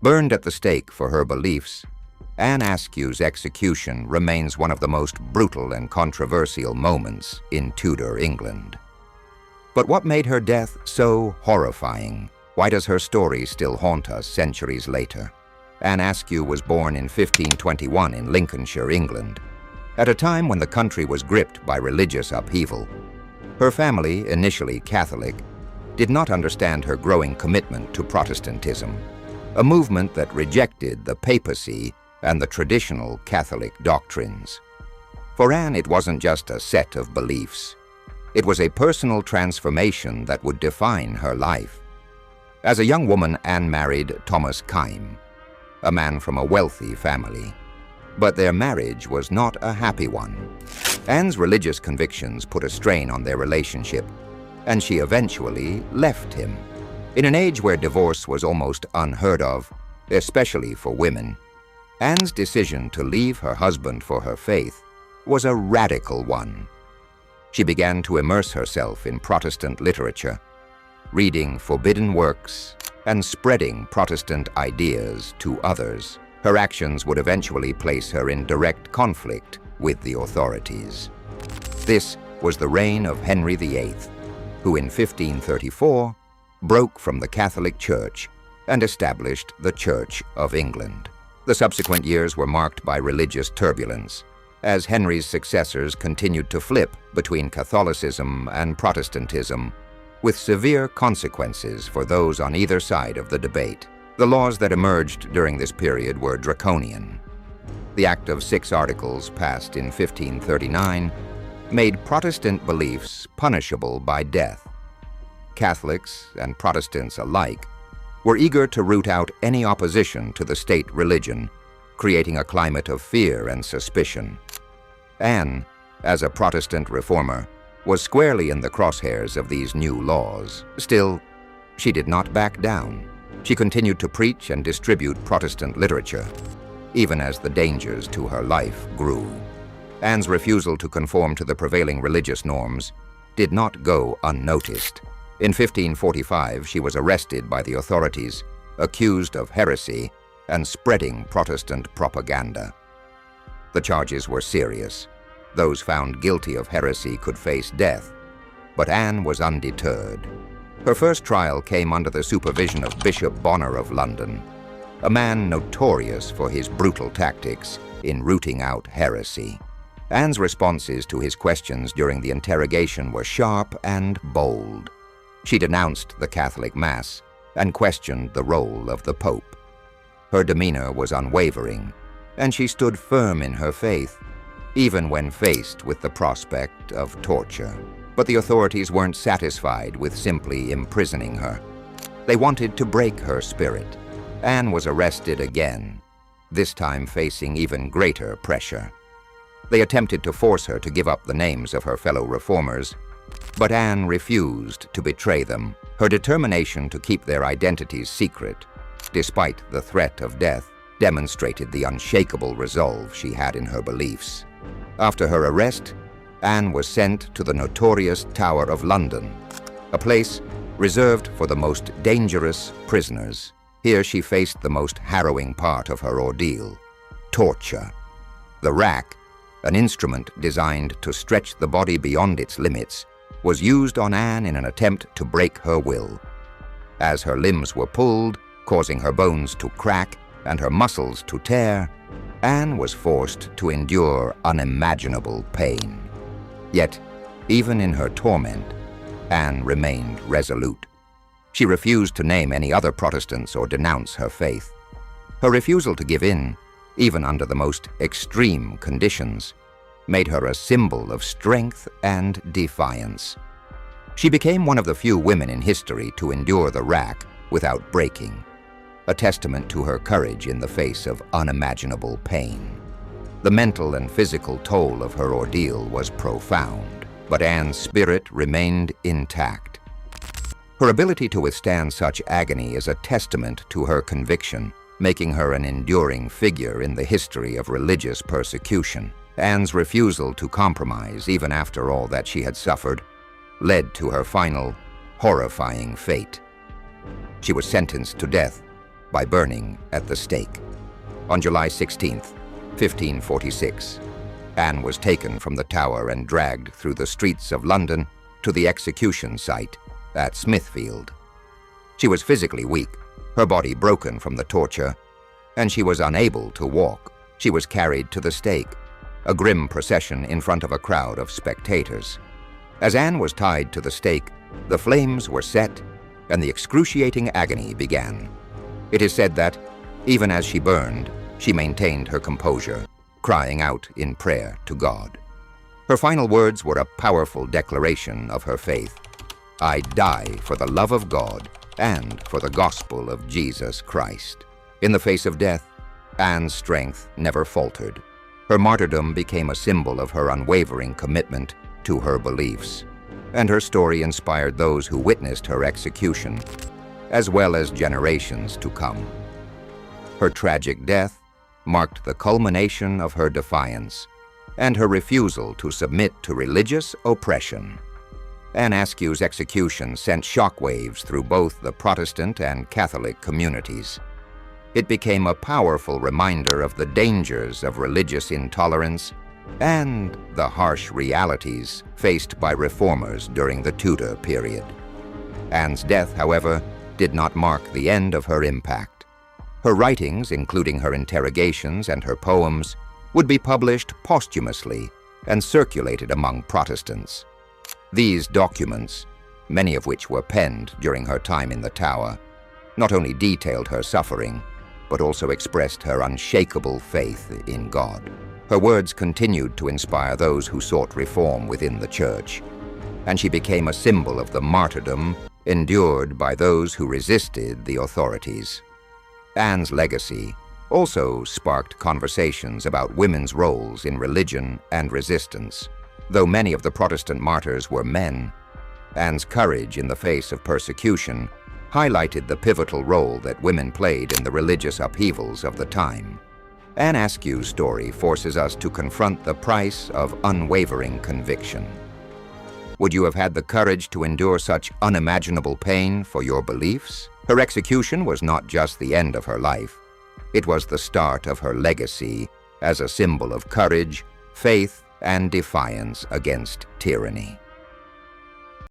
Burned at the stake for her beliefs, Anne Askew's execution remains one of the most brutal and controversial moments in Tudor England. But what made her death so horrifying? Why does her story still haunt us centuries later? Anne Askew was born in 1521 in Lincolnshire, England, at a time when the country was gripped by religious upheaval. Her family, initially Catholic, did not understand her growing commitment to Protestantism, a movement that rejected the papacy and the traditional Catholic doctrines. For Anne, it wasn't just a set of beliefs. It was a personal transformation that would define her life. As a young woman, Anne married Thomas Kyme, a man from a wealthy family. But their marriage was not a happy one. Anne's religious convictions put a strain on their relationship, and she eventually left him. In an age where divorce was almost unheard of, especially for women, Anne's decision to leave her husband for her faith was a radical one. She began to immerse herself in Protestant literature, reading forbidden works and spreading Protestant ideas to others. Her actions would eventually place her in direct conflict with the authorities. This was the reign of Henry VIII, who in 1534 broke from the Catholic Church and established the Church of England. The subsequent years were marked by religious turbulence, as Henry's successors continued to flip between Catholicism and Protestantism, with severe consequences for those on either side of the debate. The laws that emerged during this period were draconian. The Act of 6 Articles, passed in 1539, made Protestant beliefs punishable by death. Catholics and Protestants alike were eager to root out any opposition to the state religion, creating a climate of fear and suspicion. Anne, as a Protestant reformer, was squarely in the crosshairs of these new laws. Still, she did not back down. She continued to preach and distribute Protestant literature, even as the dangers to her life grew. Anne's refusal to conform to the prevailing religious norms did not go unnoticed. In 1545, she was arrested by the authorities, accused of heresy and spreading Protestant propaganda. The charges were serious. Those found guilty of heresy could face death, but Anne was undeterred. Her first trial came under the supervision of Bishop Bonner of London, a man notorious for his brutal tactics in rooting out heresy. Anne's responses to his questions during the interrogation were sharp and bold. She denounced the Catholic Mass and questioned the role of the Pope. Her demeanor was unwavering, and she stood firm in her faith, even when faced with the prospect of torture. But the authorities weren't satisfied with simply imprisoning her. They wanted to break her spirit. Anne was arrested again, this time facing even greater pressure. They attempted to force her to give up the names of her fellow reformers, but Anne refused to betray them. Her determination to keep their identities secret, despite the threat of death, demonstrated the unshakable resolve she had in her beliefs. After her arrest, Anne was sent to the notorious Tower of London, a place reserved for the most dangerous prisoners. Here she faced the most harrowing part of her ordeal: torture. The rack, an instrument designed to stretch the body beyond its limits, was used on Anne in an attempt to break her will. As her limbs were pulled, causing her bones to crack and her muscles to tear, Anne was forced to endure unimaginable pain. Yet, even in her torment, Anne remained resolute. She refused to name any other Protestants or denounce her faith. Her refusal to give in, even under the most extreme conditions, made her a symbol of strength and defiance. She became one of the few women in history to endure the rack without breaking, a testament to her courage in the face of unimaginable pain. The mental and physical toll of her ordeal was profound, but Anne's spirit remained intact. Her ability to withstand such agony is a testament to her conviction, making her an enduring figure in the history of religious persecution. Anne's refusal to compromise, even after all that she had suffered, led to her final, horrifying fate. She was sentenced to death by burning at the stake. On July 16, 1546, Anne was taken from the Tower and dragged through the streets of London to the execution site at Smithfield. She was physically weak, her body broken from the torture, and she was unable to walk. She was carried to the stake, a grim procession in front of a crowd of spectators. As Anne was tied to the stake, the flames were set and the excruciating agony began. It is said that, even as she burned, she maintained her composure, crying out in prayer to God. Her final words were a powerful declaration of her faith. "I die for the love of God and for the gospel of Jesus Christ." In the face of death, Anne's strength never faltered. Her martyrdom became a symbol of her unwavering commitment to her beliefs, and her story inspired those who witnessed her execution, as well as generations to come. Her tragic death marked the culmination of her defiance and her refusal to submit to religious oppression. Anne Askew's execution sent shockwaves through both the Protestant and Catholic communities. It became a powerful reminder of the dangers of religious intolerance and the harsh realities faced by reformers during the Tudor period. Anne's death, however, did not mark the end of her impact. Her writings, including her interrogations and her poems, would be published posthumously and circulated among Protestants. These documents, many of which were penned during her time in the Tower, not only detailed her suffering, but also expressed her unshakable faith in God. Her words continued to inspire those who sought reform within the Church, and she became a symbol of the martyrdom endured by those who resisted the authorities. Anne's legacy also sparked conversations about women's roles in religion and resistance. Though many of the Protestant martyrs were men, Anne's courage in the face of persecution highlighted the pivotal role that women played in the religious upheavals of the time. Anne Askew's story forces us to confront the price of unwavering conviction. Would you have had the courage to endure such unimaginable pain for your beliefs? Her execution was not just the end of her life. It was the start of her legacy as a symbol of courage, faith, and defiance against tyranny.